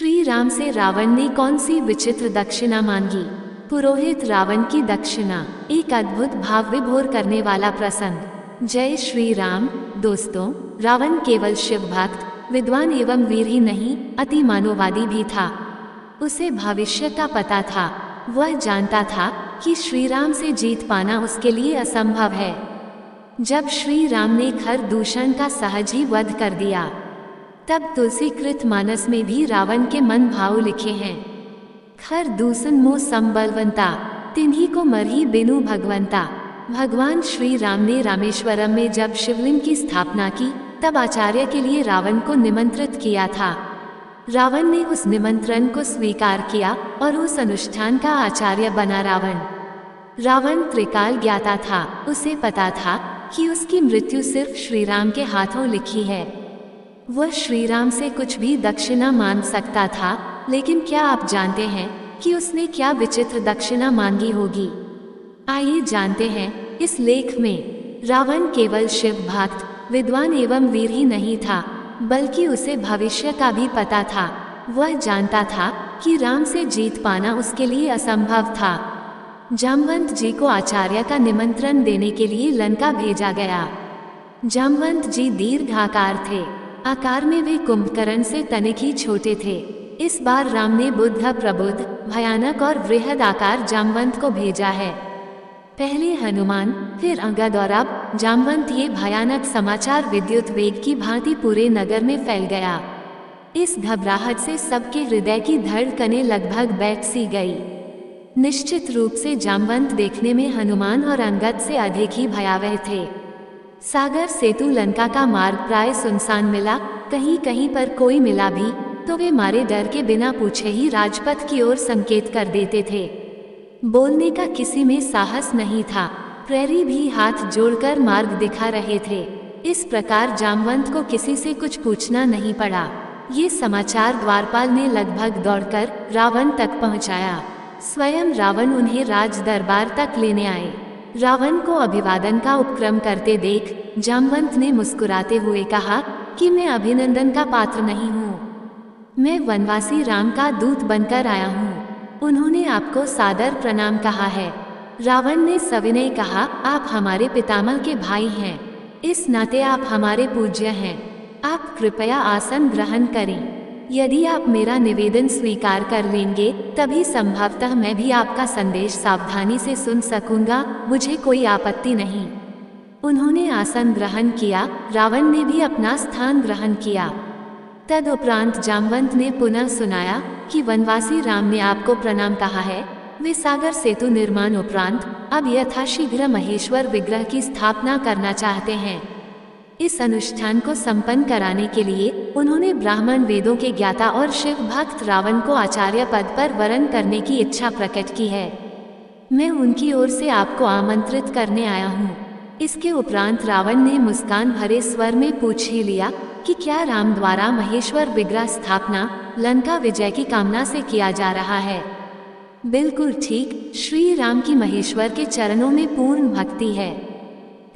श्री राम से रावण ने कौन सी विचित्र दक्षिणा मांगी। पुरोहित रावण की दक्षिणा। एक अद्भुत भाव विभोर करने वाला प्रसंग। जय श्री राम। दोस्तों, रावण केवल शिव भक्त, विद्वान एवं वीर ही नहीं, अति मानववादी भी था। उसे भविष्य का पता था। वह जानता था कि श्री राम से जीत पाना उसके लिए असंभव है। जब श्री राम ने खरदूषण का सहज ही वध कर दिया, तब तुलसीकृत मानस में भी रावण के मन भाव लिखे हैं। खरदूषण मोह संबलवंता, तिन्ही को मरही बिनु भगवंता। भगवान श्री राम ने रामेश्वरम में जब शिवलिंग की स्थापना की, तब आचार्य के लिए रावण को निमंत्रित किया था। रावण ने उस निमंत्रण को स्वीकार किया और उस अनुष्ठान का आचार्य बना। रावण त्रिकाल ज्ञाता था। उसे पता था कि उसकी मृत्यु सिर्फ श्री राम के हाथों लिखी है। वह श्री राम से कुछ भी दक्षिणा मांग सकता था, लेकिन क्या आप जानते हैं कि उसने क्या विचित्र दक्षिणा मांगी होगी? आइए जानते हैं इस लेख में। रावण केवल शिव भक्त, विद्वान एवं वीर ही नहीं था, बल्कि उसे भविष्य का भी पता था। वह जानता था कि राम से जीत पाना उसके लिए असंभव था। जामवंत जी को आचार्य का निमंत्रण देने के लिए लंका भेजा गया। जामवंत जी दीर्घाकार थे। आकार में वे कुंभकर्ण से तनिक ही छोटे थे। इस बार राम ने बुद्ध प्रबुद्ध, भयानक और वृहद आकार जामवंत को भेजा है। पहले हनुमान, फिर अंगद और अब जामवंत। ये भयानक समाचार विद्युत वेग की भांति पूरे नगर में फैल गया। इस घबराहट से सबके हृदय की धड़कनें लगभग बैठ सी गई। निश्चित रूप से जामवंत देखने में हनुमान और अंगद से अधिक ही भयावह थे। सागर सेतु लंका का मार्ग प्राय सुनसान मिला। कहीं कहीं पर कोई मिला भी तो वे मारे डर के बिना पूछे ही राजपथ की ओर संकेत कर देते थे। बोलने का किसी में साहस नहीं था। प्रहरी भी हाथ जोड़कर मार्ग दिखा रहे थे। इस प्रकार जामवंत को किसी से कुछ पूछना नहीं पड़ा। ये समाचार द्वारपाल ने लगभग दौड़कर रावण तक पहुंचाया। स्वयं रावण उन्हें राज दरबार तक लेने आए। रावण को अभिवादन का उपक्रम करते देख जामवंत ने मुस्कुराते हुए कहा कि मैं अभिनंदन का पात्र नहीं हूँ। मैं वनवासी राम का दूत बनकर आया हूँ। उन्होंने आपको सादर प्रणाम कहा है। रावण ने सविनय कहा, आप हमारे पितामह के भाई हैं। इस नाते आप हमारे पूज्य हैं। आप कृपया आसन ग्रहण करें। यदि आप मेरा निवेदन स्वीकार कर लेंगे, तभी संभवतः मैं भी आपका संदेश सावधानी से सुन सकूंगा। मुझे कोई आपत्ति नहीं। उन्होंने आसन ग्रहण किया। रावण ने भी अपना स्थान ग्रहण किया। तदुपरांत जामवंत ने पुनः सुनाया कि वनवासी राम ने आपको प्रणाम कहा है। वे सागर सेतु निर्माण उपरांत अब यथाशीघ्र महेश्वर विग्रह की स्थापना करना चाहते हैं। इस अनुष्ठान को संपन्न कराने के लिए उन्होंने ब्राह्मण वेदों के ज्ञाता और शिव भक्त रावण को आचार्य पद पर वरण करने की इच्छा प्रकट की है। मैं उनकी ओर से आपको आमंत्रित करने आया हूँ। इसके उपरांत रावण ने मुस्कान भरे स्वर में पूछ ही लिया कि क्या राम द्वारा महेश्वर विग्रह स्थापना लंका विजय की कामना से किया जा रहा है? बिल्कुल ठीक। श्री राम की महेश्वर के चरणों में पूर्ण भक्ति है।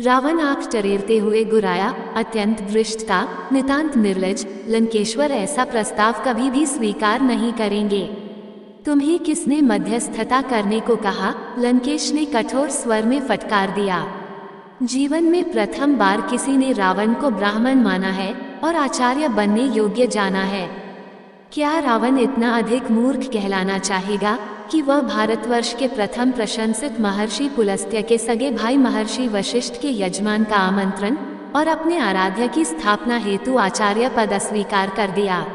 रावण आंख टरेरते हुए गुराया, अत्यंत दृष्टता, नितांत निर्लज। लंकेश्वर ऐसा प्रस्ताव कभी भी स्वीकार नहीं करेंगे। तुम्हें किसने मध्यस्थता करने को कहा? लंकेश ने कठोर स्वर में फटकार दिया। जीवन में प्रथम बार किसी ने रावण को ब्राह्मण माना है और आचार्य बनने योग्य जाना है। क्या रावण इतना अधिक मूर्ख कहलाना चाहेगा कि वह भारतवर्ष के प्रथम प्रशंसित महर्षि पुलस्त्य के सगे भाई महर्षि वशिष्ठ के यजमान का आमंत्रण और अपने आराध्य की स्थापना हेतु आचार्य पद अस्वीकार कर दिया?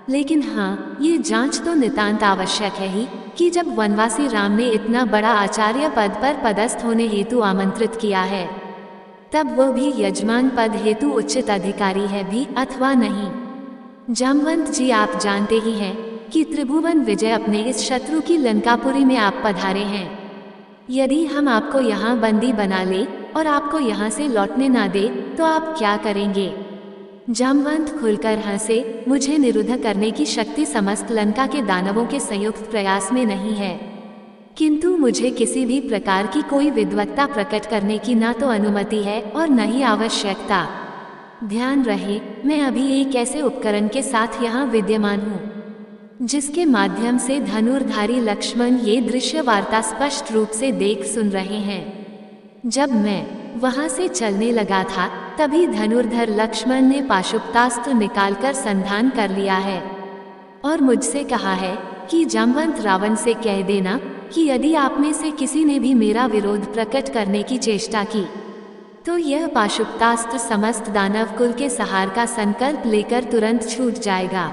लेकिन हाँ, ये जांच तो नितांत आवश्यक है ही कि जब वनवासी राम ने इतना बड़ा आचार्य पद पर पदस्थ होने हेतु आमंत्रित किया है, तब वह भी यजमान पद हेतु उचित अधिकारी है भी अथवा नहीं। जामवंत जी, आप जानते ही हैं कि त्रिभुवन विजय अपने इस शत्रु की लंकापुरी में आप पधारे हैं। यदि हम आपको यहाँ बंदी बना ले और आपको यहाँ से लौटने ना दे, तो आप क्या करेंगे? जामवंत खुलकर हंसे। मुझे निरुद्ध करने की शक्ति समस्त लंका के दानवों के संयुक्त प्रयास में नहीं है, किंतु मुझे किसी भी प्रकार की कोई विद्वत्ता प्रकट करने की ना तो अनुमति है और न ही आवश्यकता। ध्यान रहे, मैं अभी एक ऐसे उपकरण के साथ यहाँ विद्यमान हूँ जिसके माध्यम से धनुर्धारी लक्ष्मण ये दृश्य वार्ता स्पष्ट रूप से देख सुन रहे हैं। जब मैं वहां से चलने लगा था, तभी धनुर्धर लक्ष्मण ने पाशुपतास्त्र निकालकर संधान कर लिया है और मुझसे कहा है कि जामवंत रावण से कह देना कि यदि आप में से किसी ने भी मेरा विरोध प्रकट करने की चेष्टा की, तो यह पाशुपतास्त्र समस्त दानव कुल के सहार का संकल्प लेकर तुरंत छूट जाएगा।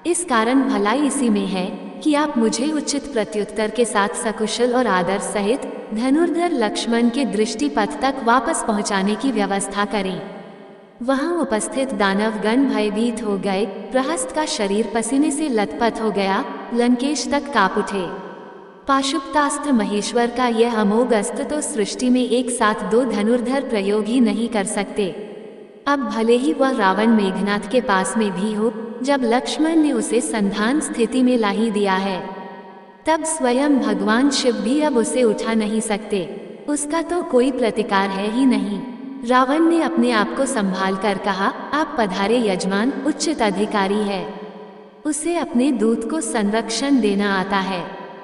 इस कारण भलाई इसी में है कि आप मुझे उचित प्रत्युत्तर के साथ सकुशल और आदर सहित धनुर्धर लक्ष्मण के दृष्टिपथ तक वापस पहुंचाने की व्यवस्था करें। वहां उपस्थित दानवगण भयभीत हो गए। प्रहस्त का शरीर पसीने से लथपथ हो गया, लंकेश तक कांप उठे। पाशुपतास्त्र महेश्वर का यह अमोघ अस्त्र तो सृष्टि में एक साथ 2 धनुर्धर प्रयोग ही नहीं कर सकते। अब भले ही वह रावण मेघनाथ के पास में भी हो, जब लक्ष्मण ने उसे संधान स्थिति में ला ही दिया है, तब स्वयं भगवान शिव भी अब उसे उठा नहीं सकते। उसका तो कोई प्रतिकार है ही नहीं। रावण ने अपने आप को संभाल कर कहा, आप पधारे यजमान, उच्चित अधिकारी है। उसे अपने दूत को संरक्षण देना आता है।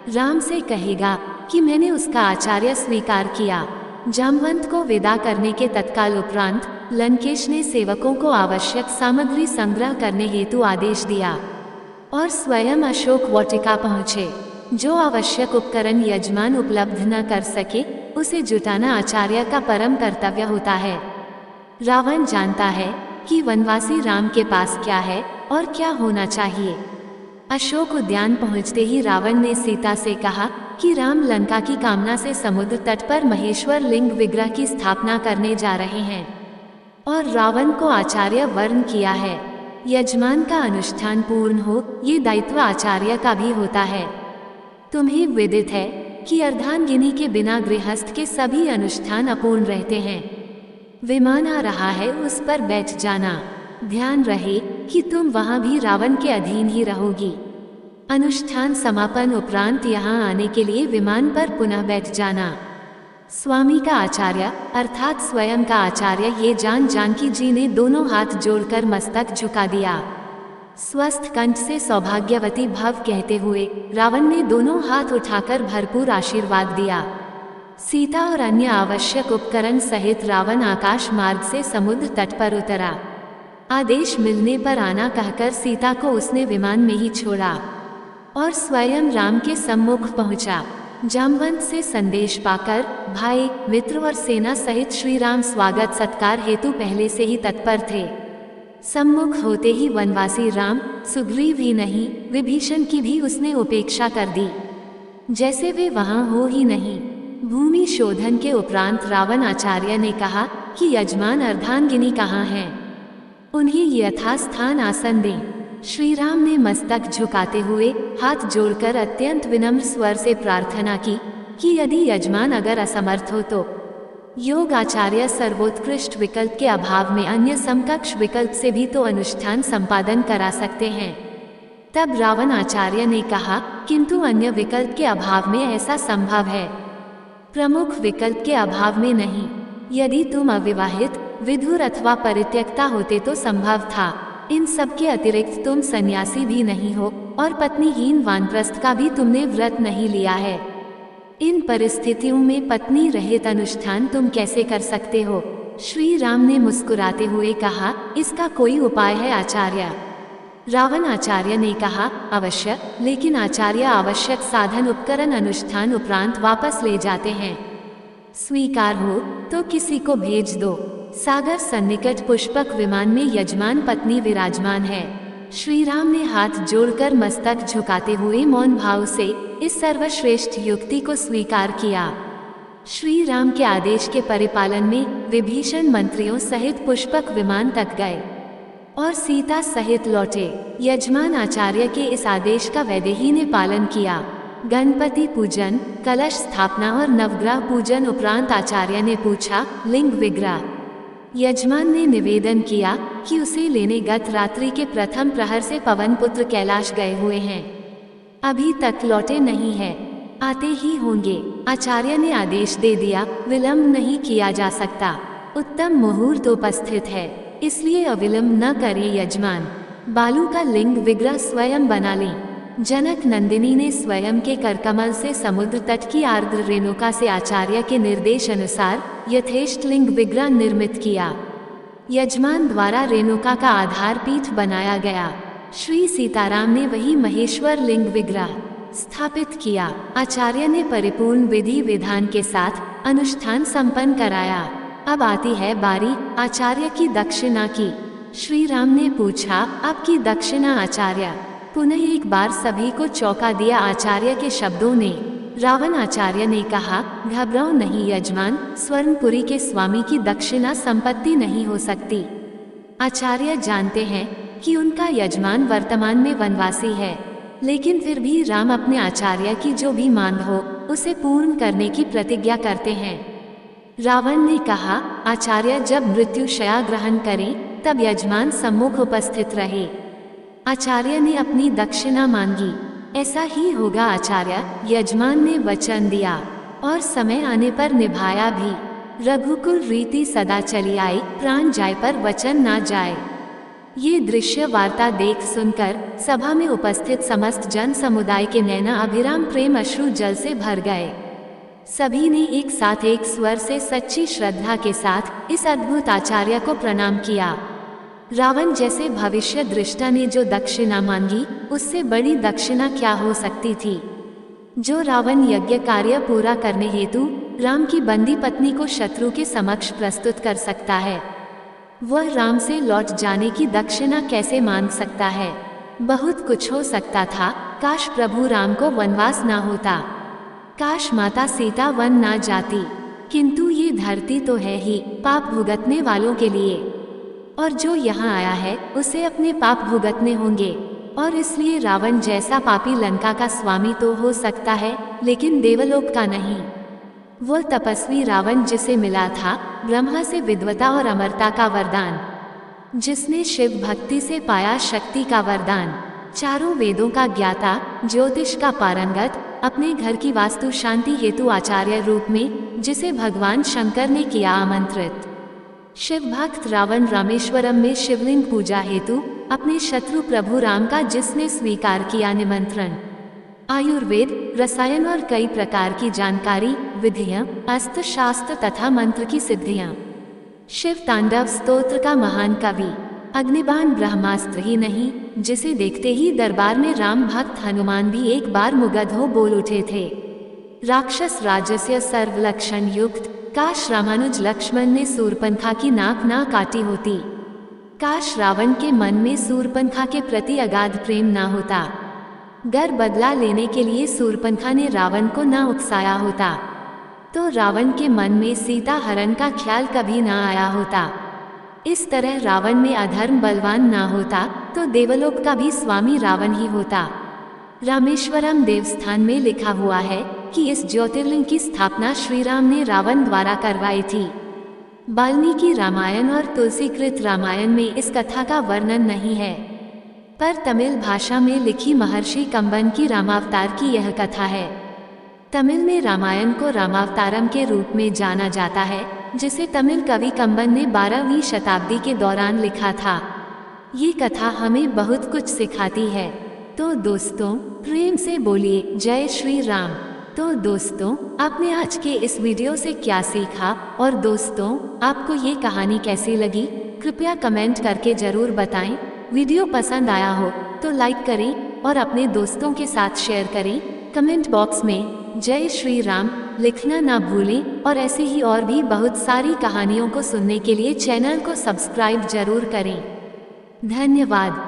राम से कहेगा कि मैंने उसका आचार्य स्वीकार किया। जामवंत को विदा करने के तत्काल उपरांत लंकेश ने सेवकों को आवश्यक सामग्री संग्रह करने हेतु आदेश दिया और स्वयं अशोक वाटिका पहुँचे। जो आवश्यक उपकरण यजमान उपलब्ध न कर सके, उसे जुटाना आचार्य का परम कर्तव्य होता है। रावण जानता है कि वनवासी राम के पास क्या है और क्या होना चाहिए। अशोक उद्यान पहुंचते ही रावण ने सीता से कहा कि राम लंका की कामना से समुद्र तट पर महेश्वर लिंग विग्रह की स्थापना करने जा रहे हैं और रावण को आचार्य वर्ण किया है। यजमान का अनुष्ठान पूर्ण हो, ये दायित्व आचार्य का भी होता है। तुम्हें विदित है कि अर्धांगिनी के बिना गृहस्थ के सभी अनुष्ठान अपूर्ण रहते हैं। विमान आ रहा है, उस पर बैठ जाना। ध्यान रहे कि तुम वहां भी रावण के अधीन ही रहोगी। अनुष्ठान समापन उपरांत यहाँ आने के लिए विमान पर पुनः बैठ जाना। स्वामी का आचार्य अर्थात स्वयं का आचार्य ये जान जानकी जी ने दोनों हाथ जोड़कर मस्तक झुका दिया। स्वस्थ कंठ से सौभाग्यवती भव कहते हुए रावण ने दोनों हाथ उठाकर भरपूर आशीर्वाद दिया। सीता और अन्य आवश्यक उपकरण सहित रावण आकाश मार्ग से समुद्र तट पर उतरा। आदेश मिलने पर आना कहकर सीता को उसने विमान में ही छोड़ा और स्वयं राम के सम्मुख पहुंचा। जामवंत से संदेश पाकर भाई, मित्र और सेना सहित श्री राम स्वागत सत्कार हेतु पहले से ही तत्पर थे। सम्मुख होते ही वनवासी राम, सुग्रीव ही नहीं, विभीषण की भी उसने उपेक्षा कर दी, जैसे वे वहां हो ही नहीं। भूमि शोधन के उपरांत रावण आचार्य ने कहा कि यजमान अर्धांगिनी कहाँ हैं, उन्हें यथास्थान आसन दें। श्री राम ने मस्तक झुकाते हुए हाथ जोड़कर अत्यंत विनम्र स्वर से प्रार्थना की कि यदि यजमान अगर असमर्थ हो तो योग आचार्य सर्वोत्कृष्ट विकल्प के अभाव में अन्य समकक्ष विकल्प से भी तो अनुष्ठान संपादन करा सकते हैं। तब रावण आचार्य ने कहा, किंतु अन्य विकल्प के अभाव में ऐसा संभव है, प्रमुख विकल्प के अभाव में नहीं। यदि तुम अविवाहित, विधुर अथवा परित्यक्ता होते तो संभव था। इन सब के अतिरिक्त तुम सन्यासी भी नहीं हो और पत्नीहीन वानप्रस्थ का भी तुमने व्रत नहीं लिया है। इन परिस्थितियों में पत्नी रहित अनुष्ठान तुम कैसे कर सकते हो? श्री राम ने मुस्कुराते हुए कहा, इसका कोई उपाय है आचार्य? रावण आचार्य ने कहा, अवश्य, लेकिन आचार्य आवश्यक साधन उपकरण अनुष्ठान उपरांत वापस ले जाते हैं। स्वीकार हो तो किसी को भेज दो। सागर सन्निकट पुष्पक विमान में यजमान पत्नी विराजमान है। श्री राम ने हाथ जोड़कर मस्तक झुकाते हुए मौन भाव से इस सर्वश्रेष्ठ युक्ति को स्वीकार किया। श्री राम के आदेश के परिपालन में विभीषण मंत्रियों सहित पुष्पक विमान तक गए और सीता सहित लौटे। यजमान आचार्य के इस आदेश का वैदेही ने पालन किया। गणपति पूजन, कलश स्थापना और नवग्रह पूजन उपरांत आचार्य ने पूछा, लिंग विग्रह? यजमान ने निवेदन किया कि उसे लेने गत रात्रि के प्रथम प्रहर से पवन पुत्र कैलाश गए हुए हैं, अभी तक लौटे नहीं है, आते ही होंगे। आचार्य ने आदेश दे दिया, विलंब नहीं किया जा सकता, उत्तम मुहूर्त उपस्थित है, इसलिए अविलंब न करें यजमान। बालू का लिंग विग्रह स्वयं बना लें। जनक नंदिनी ने स्वयं के करकमल से समुद्र तट की आर्द्र रेणुका से आचार्य के निर्देश अनुसार यथेष्ट लिंग विग्रह निर्मित किया। यजमान द्वारा रेणुका का आधार पीठ बनाया गया। श्री सीताराम ने वही महेश्वर लिंग विग्रह स्थापित किया। आचार्य ने परिपूर्ण विधि विधान के साथ अनुष्ठान संपन्न कराया। अब आती है बारी आचार्य की दक्षिणा की। श्री राम ने पूछा, आपकी दक्षिणा आचार्य? पुनः एक बार सभी को चौंका दिया आचार्य के शब्दों ने। रावण आचार्य ने कहा, घबराओ नहीं यजमान, स्वर्णपुरी के स्वामी की दक्षिणा संपत्ति नहीं हो सकती। आचार्य जानते हैं कि उनका यजमान वर्तमान में वनवासी है, लेकिन फिर भी राम अपने आचार्य की जो भी मांग हो उसे पूर्ण करने की प्रतिज्ञा करते हैं। रावण ने कहा, आचार्य जब मृत्यु शया ग्रहण करें तब यजमान सम्मुख उपस्थित रहे। आचार्य ने अपनी दक्षिणा मांगी। ऐसा ही होगा आचार्य, यजमान ने वचन दिया और समय आने पर निभाया भी। रघुकुल रीति सदा चली आई, प्राण जाए पर वचन ना जाए। ये दृश्य वार्ता देख सुनकर सभा में उपस्थित समस्त जन समुदाय के नैना अभिराम प्रेम अश्रु जल से भर गए। सभी ने एक साथ एक स्वर से सच्ची श्रद्धा के साथ इस अद्भुत आचार्य को प्रणाम किया। रावण जैसे भविष्य दृष्टा ने जो दक्षिणा मांगी, उससे बड़ी दक्षिणा क्या हो सकती थी। जो रावण यज्ञ कार्य पूरा करने हेतु राम की बंदी पत्नी को शत्रु के समक्ष प्रस्तुत कर सकता है, वह राम से लौट जाने की दक्षिणा कैसे मांग सकता है। बहुत कुछ हो सकता था। काश प्रभु राम को वनवास ना होता, काश माता सीता वन ना जाती, किंतु ये धरती तो है ही पाप भुगतने वालों के लिए, और जो यहाँ आया है उसे अपने पाप भुगतने होंगे। और इसलिए रावण जैसा पापी लंका का स्वामी तो हो सकता है, लेकिन देवलोक का नहीं। वह तपस्वी रावण जिसे मिला था ब्रह्मा से विद्वता और अमरता का वरदान, जिसने शिव भक्ति से पाया शक्ति का वरदान, चारों वेदों का ज्ञाता, ज्योतिष का पारंगत, अपने घर की वास्तु शांति हेतु आचार्य रूप में जिसे भगवान शंकर ने किया आमंत्रित। शिव भक्त रावण रामेश्वरम में शिवलिंग पूजा हेतु अपने शत्रु प्रभु राम का जिसने स्वीकार किया निमंत्रण। आयुर्वेद, रसायन और कई प्रकार की जानकारी, विधियां, अस्त्र शास्त्र तथा मंत्र की सिद्धियां। शिव तांडव स्तोत्र का महान कवि, अग्निबाण ब्रह्मास्त्र ही नहीं, जिसे देखते ही दरबार में राम भक्त हनुमान भी एक बार मुग्ध हो बोल उठे थे। राक्षस राजस्य सर्वलक्षण युक्त, काश रामानुज लक्ष्मण ने सूर्पनखा की नाक ना काटी होती। काश रावण के मन में सूर्पनखा के प्रति अगाध प्रेम ना होता। गर बदला लेने के लिए सूर्पनखा ने रावण को ना उकसाया होता, तो रावण के मन में सीता हरण का ख्याल कभी ना आया होता। इस तरह रावण में अधर्म बलवान ना होता तो देवलोक का भी स्वामी रावण ही होता। रामेश्वरम देवस्थान में लिखा हुआ है कि इस ज्योतिर्लिंग की स्थापना श्री राम ने रावण द्वारा करवाई थी। वाल्मीकि रामायण और तुलसीकृत रामायण में इस कथा का वर्णन नहीं है, पर तमिल भाषा में लिखी महर्षि कंबन की रामावतार की यह कथा है। तमिल में रामायण को रामावतारम के रूप में जाना जाता है, जिसे तमिल कवि कंबन ने 12वीं शताब्दी के दौरान लिखा था। ये कथा हमें बहुत कुछ सिखाती है। तो दोस्तों, प्रेम से बोलिए जय श्री राम। तो दोस्तों, आपने आज के इस वीडियो से क्या सीखा, और दोस्तों आपको ये कहानी कैसी लगी, कृपया कमेंट करके जरूर बताएं। वीडियो पसंद आया हो तो लाइक करें और अपने दोस्तों के साथ शेयर करें। कमेंट बॉक्स में जय श्री राम लिखना ना भूलें, और ऐसे ही और भी बहुत सारी कहानियों को सुनने के लिए चैनल को सब्सक्राइब जरूर करें। धन्यवाद।